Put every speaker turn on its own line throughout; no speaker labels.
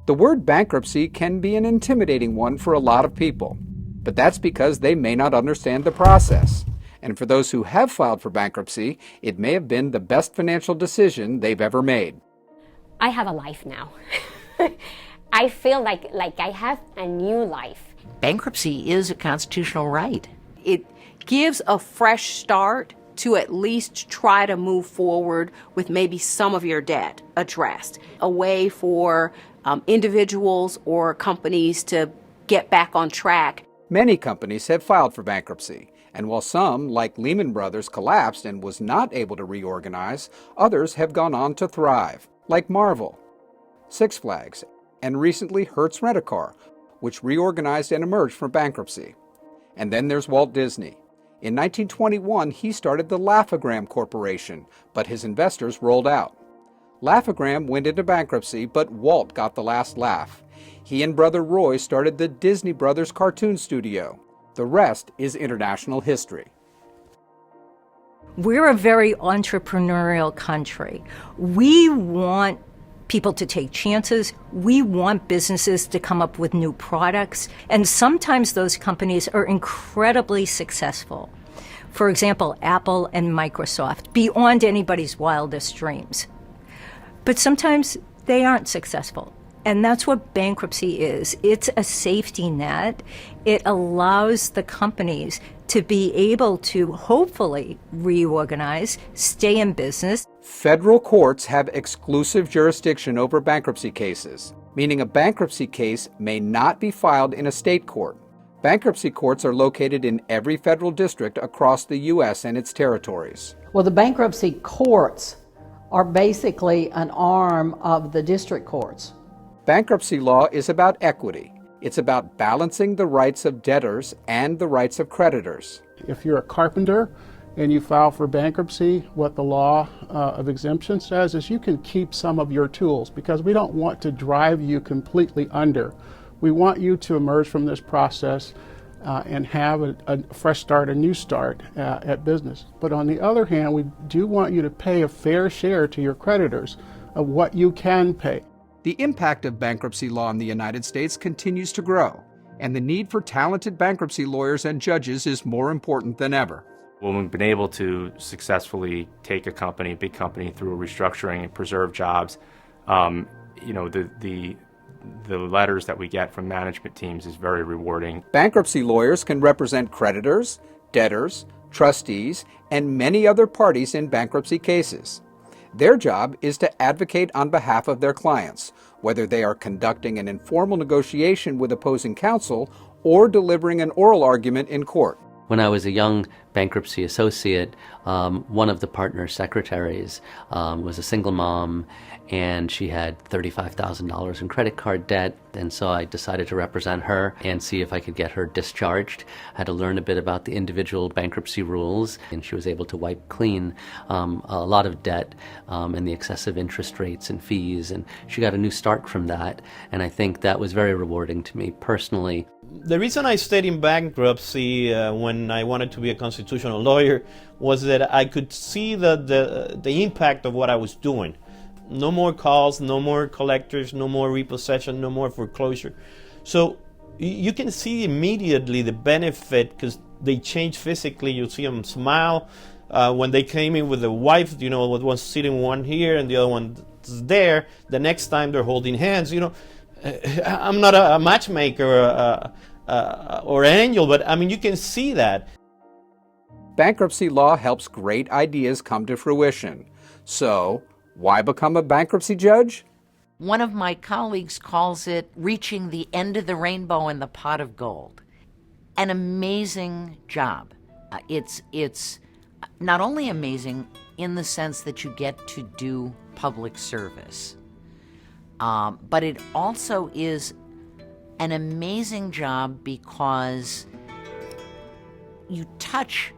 The word bankruptcy can be an intimidating one for a lot of people, but that's because they may not understand the process. And for those who have filed for bankruptcy, it may have been the best financial decision they've ever made.
I have a life now. I feel like I have a new life.
Bankruptcy is a constitutional right.
It gives a fresh start to at least try to move forward with maybe some of your debt addressed. A way for individuals or companies to get back on track.
Many companies have filed for bankruptcy, and while some, like Lehman Brothers, collapsed and was not able to reorganize, others have gone on to thrive, like Marvel, Six Flags, and recently Hertz Rent-A-Car, which reorganized and emerged from bankruptcy. And then there's Walt Disney. In 1921, he started the Laugh-O-Gram Corporation, but his investors rolled out. Laugh-O-Gram went into bankruptcy, but Walt got the last laugh. He and brother Roy started the Disney Brothers Cartoon Studio. The rest is international history.
We're a very entrepreneurial country. We want people to take chances. We want businesses to come up with new products. And sometimes those companies are incredibly successful. For example, Apple and Microsoft, beyond anybody's wildest dreams. But sometimes they aren't successful. And that's what bankruptcy is. It's a safety net. It allows the companies to be able to hopefully reorganize, stay in business.
Federal courts have exclusive jurisdiction over bankruptcy cases, meaning a bankruptcy case may not be filed in a state court. Bankruptcy courts are located in every federal district across the U.S. and its territories.
Well, the bankruptcy courts are basically an arm of the district courts.
Bankruptcy law is about equity. It's about balancing the rights of debtors and the rights of creditors.
If you're a carpenter and you file for bankruptcy, what the law of exemption says is you can keep some of your tools because we don't want to drive you completely under. We want you to emerge from this process and have a fresh start, a new start at business. But on the other hand, we do want you to pay a fair share to your creditors of what you can pay.
The impact of bankruptcy law in the United States continues to grow, and the need for talented bankruptcy lawyers and judges is more important than ever.
When we've been able to successfully take a company, big company, through a restructuring and preserve jobs, the letters that we get from management teams is very rewarding.
Bankruptcy lawyers can represent creditors, debtors, trustees, and many other parties in bankruptcy cases. Their job is to advocate on behalf of their clients, whether they are conducting an informal negotiation with opposing counsel or delivering an oral argument in court.
When I was a young bankruptcy associate, one of the partner secretaries was a single mom, and she had $35,000 in credit card debt, and so I decided to represent her and see if I could get her discharged. I had to learn a bit about the individual bankruptcy rules, and she was able to wipe clean a lot of debt and the excessive interest rates and fees, and she got a new start from that, and I think that was very rewarding to me personally.
The reason I stayed in bankruptcy when I wanted to be a constitutional lawyer was that I could see the impact of what I was doing. No more calls, no more collectors, no more repossession, no more foreclosure. So you can see immediately the benefit because they change physically. You see them smile. When they came in with the wife, one sitting one here and the other one there. The next time they're holding hands. I'm not a matchmaker or an angel, but I mean, you can see that.
Bankruptcy law helps great ideas come to fruition. So, why become a bankruptcy judge?
One of my colleagues calls it reaching the end of the rainbow in the pot of gold. An amazing job. It's not only amazing in the sense that you get to do public service, but it also is an amazing job because you touch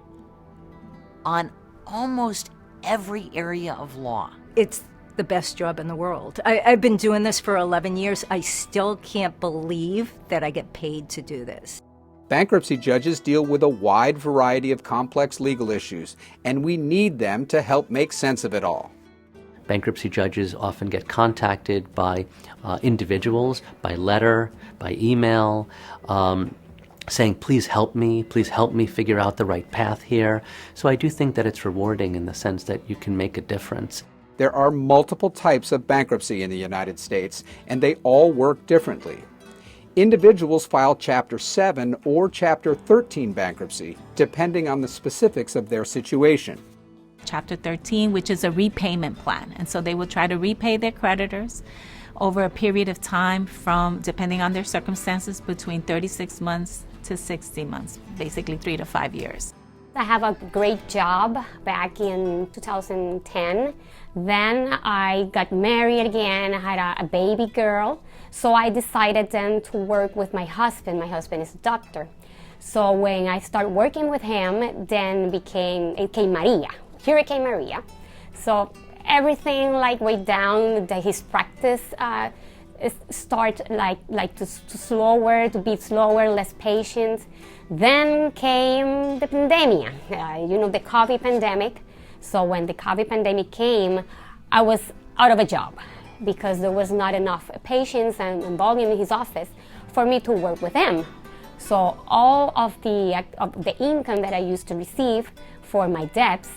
on almost every area of law.
It's the best job in the world. I've been doing this for 11 years. I still can't believe that I get paid to do this.
Bankruptcy judges deal with a wide variety of complex legal issues, and we need them to help make sense of it all.
Bankruptcy judges often get contacted by individuals, by letter, by email, saying, please help me figure out the right path here. So I do think that it's rewarding in the sense that you can make a difference.
There are multiple types of bankruptcy in the United States, and they all work differently. Individuals file Chapter 7 or Chapter 13 bankruptcy, depending on the specifics of their situation.
Chapter 13, which is a repayment plan. And so they will try to repay their creditors over a period of time from, depending on their circumstances, between 36 months to 60 months, basically 3 to 5 years.
I have a great job back in 2010. Then I got married again. I had a baby girl. So I decided then to work with my husband. My husband is a doctor. So when I started working with him, then it came Maria, Hurricane Maria. So everything like went down, his practice start to be slower, less patient. Then came the pandemic, the COVID pandemic. So when the COVID pandemic came, I was out of a job because there was not enough patients and volume in his office for me to work with him. So all of the income that I used to receive for my debts,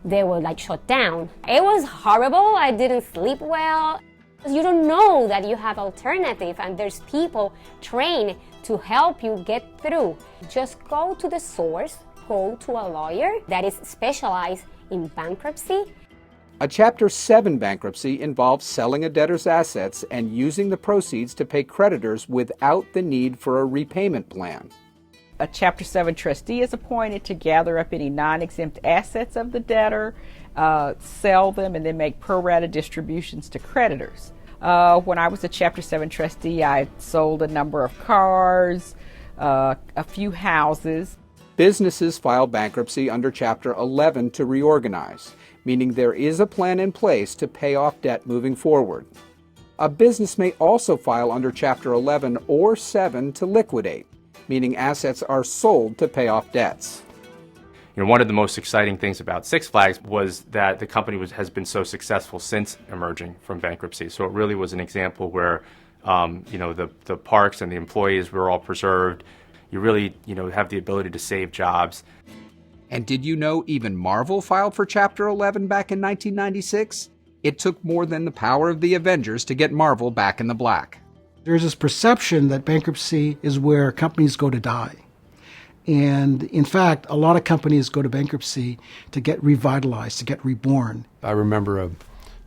they were like shut down. It was horrible. I didn't sleep well. You don't know that you have alternative and there's people trained to help you get through. Just go to the source, go to a lawyer that is specialized in bankruptcy.
A Chapter 7 bankruptcy involves selling a debtor's assets and using the proceeds to pay creditors without the need for a repayment plan.
A Chapter 7 trustee is appointed to gather up any non-exempt assets of the debtor, sell them, and then make pro rata distributions to creditors. When I was a Chapter 7 trustee, I sold a number of cars, a few houses.
Businesses file bankruptcy under Chapter 11 to reorganize, meaning there is a plan in place to pay off debt moving forward. A business may also file under Chapter 11 or 7 to liquidate, meaning assets are sold to pay off debts.
One of the most exciting things about Six Flags was that the company has been so successful since emerging from bankruptcy. So it really was an example where, the parks and the employees were all preserved. You really, have the ability to save jobs.
And did you know even Marvel filed for Chapter 11 back in 1996? It took more than the power of the Avengers to get Marvel back in the black.
There's this perception that bankruptcy is where companies go to die. And in fact, a lot of companies go to bankruptcy to get revitalized, to get reborn.
I remember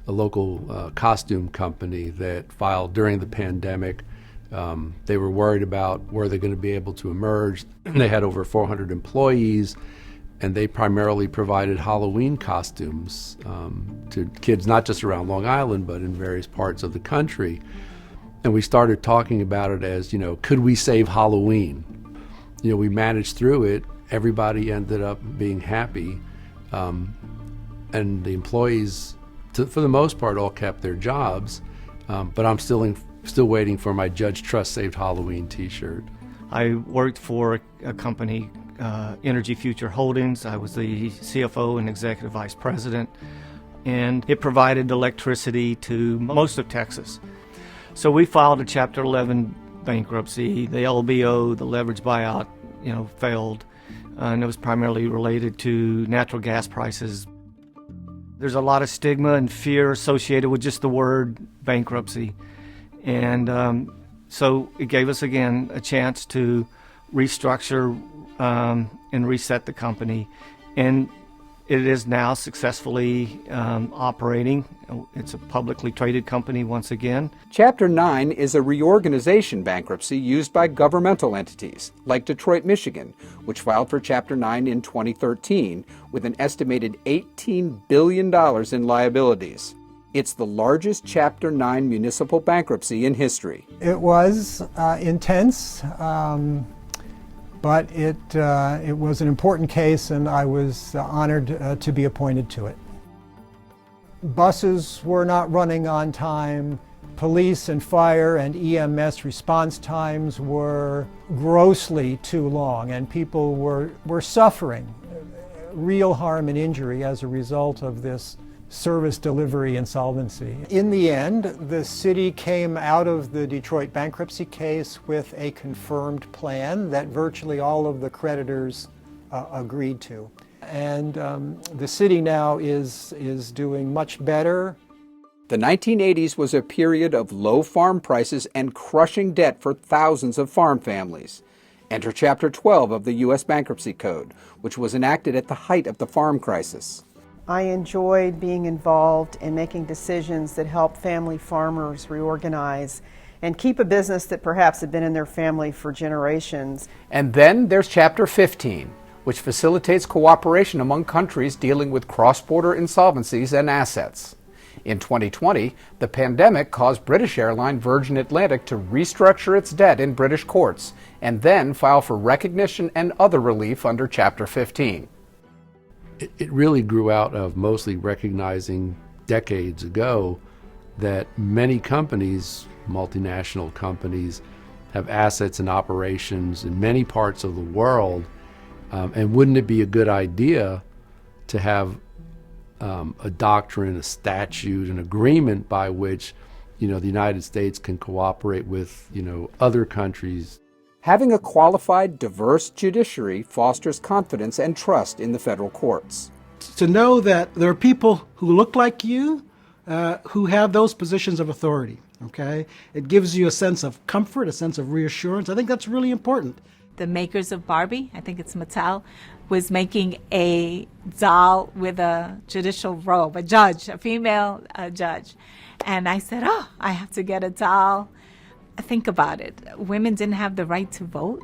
a local costume company that filed during the pandemic. They were worried about were they going to be able to emerge. They had over 400 employees, and they primarily provided Halloween costumes to kids, not just around Long Island, but in various parts of the country. And we started talking about it as, could we save Halloween? We managed through it. Everybody ended up being happy. And the employees, for the most part, all kept their jobs. But I'm still waiting for my Judge Trust Saved Halloween t-shirt.
I worked for a company, Energy Future Holdings. I was the CFO and executive vice president. And it provided electricity to most of Texas. So we filed a Chapter 11 bankruptcy. The LBO, the leverage buyout, failed, and it was primarily related to natural gas prices. There's a lot of stigma and fear associated with just the word bankruptcy, and so it gave us again a chance to restructure and reset the company, and it is now successfully operating. It's a publicly traded company once again.
Chapter 9 is a reorganization bankruptcy used by governmental entities, like Detroit, Michigan, which filed for Chapter 9 in 2013 with an estimated $18 billion in liabilities. It's the largest Chapter 9 municipal bankruptcy in history.
It was intense. But it was an important case, and I was honored to be appointed to it. Buses were not running on time. Police and fire and EMS response times were grossly too long, and people were suffering real harm and injury as a result of this service delivery insolvency. In the end, the city came out of the Detroit bankruptcy case with a confirmed plan that virtually all of the creditors agreed to. And the city now is doing much better.
The 1980s was a period of low farm prices and crushing debt for thousands of farm families. Enter Chapter 12 of the U.S. Bankruptcy Code, which was enacted at the height of the farm crisis.
I enjoyed being involved in making decisions that help family farmers reorganize and keep a business that perhaps had been in their family for generations.
And then there's Chapter 15, which facilitates cooperation among countries dealing with cross-border insolvencies and assets. In 2020, the pandemic caused British airline Virgin Atlantic to restructure its debt in British courts and then file for recognition and other relief under Chapter 15.
It really grew out of mostly recognizing decades ago that many companies, multinational companies, have assets and operations in many parts of the world, and wouldn't it be a good idea to have a doctrine, a statute, an agreement by which, the United States can cooperate with, other countries.
Having a qualified, diverse judiciary fosters confidence and trust in the federal courts.
To know that there are people who look like you, who have those positions of authority, okay? It gives you a sense of comfort, a sense of reassurance. I think that's really important.
The makers of Barbie, I think it's Mattel, was making a doll with a judicial robe, a female judge. And I said, I have to get a doll. Think about it. Women didn't have the right to vote.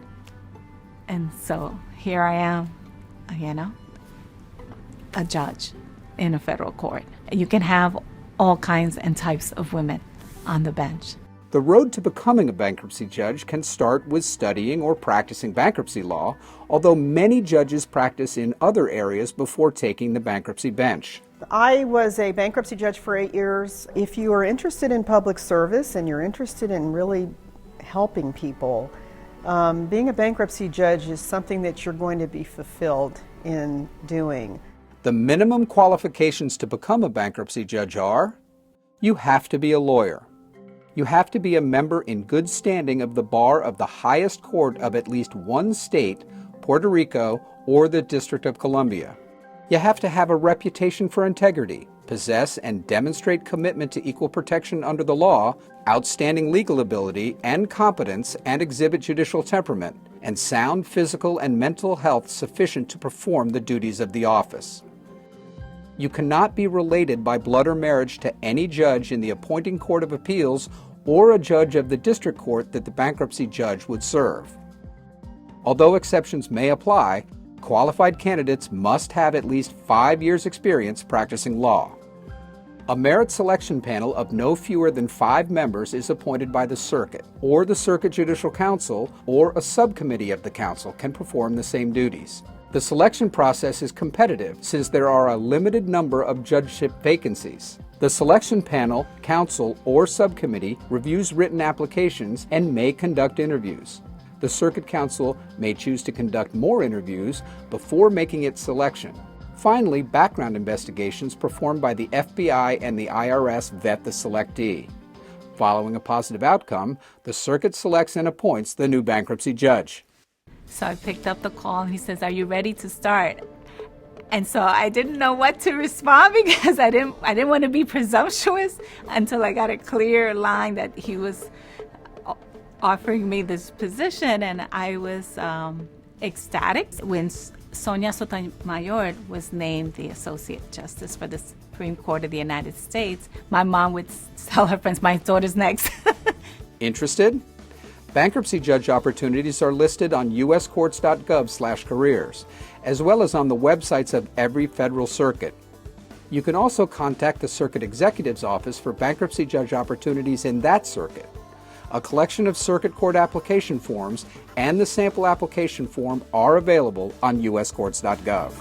And so here I am, a judge in a federal court. You can have all kinds and types of women on the bench.
The road to becoming a bankruptcy judge can start with studying or practicing bankruptcy law, although many judges practice in other areas before taking the bankruptcy bench.
I was a bankruptcy judge for 8 years. If you are interested in public service and you're interested in really helping people, being a bankruptcy judge is something that you're going to be fulfilled in doing.
The minimum qualifications to become a bankruptcy judge are: you have to be a lawyer. You have to be a member in good standing of the bar of the highest court of at least one state, Puerto Rico, or the District of Columbia. You have to have a reputation for integrity, possess and demonstrate commitment to equal protection under the law, outstanding legal ability and competence, and exhibit judicial temperament, and sound physical and mental health sufficient to perform the duties of the office. You cannot be related by blood or marriage to any judge in the appointing court of appeals or a judge of the district court that the bankruptcy judge would serve. Although exceptions may apply, qualified candidates must have at least 5 years' experience practicing law. A merit selection panel of no fewer than 5 members is appointed by the circuit, or the Circuit Judicial Council, or a subcommittee of the council can perform the same duties. The selection process is competitive since there are a limited number of judgeship vacancies. The selection panel, council, or subcommittee reviews written applications and may conduct interviews. The Circuit Council may choose to conduct more interviews before making its selection. Finally, background investigations performed by the FBI and the IRS vet the selectee. Following a positive outcome, the circuit selects and appoints the new bankruptcy judge.
So I picked up the call and he says, "Are you ready to start?" And so I didn't know what to respond because I didn't want to be presumptuous until I got a clear line that he was offering me this position, and I was ecstatic. When Sonia Sotomayor was named the Associate Justice for the Supreme Court of the United States, my mom would tell her friends, "My daughter's next."
Interested? Bankruptcy judge opportunities are listed on uscourts.gov/careers, as well as on the websites of every federal circuit. You can also contact the Circuit Executive's Office for bankruptcy judge opportunities in that circuit. A collection of circuit court application forms and the sample application form are available on uscourts.gov.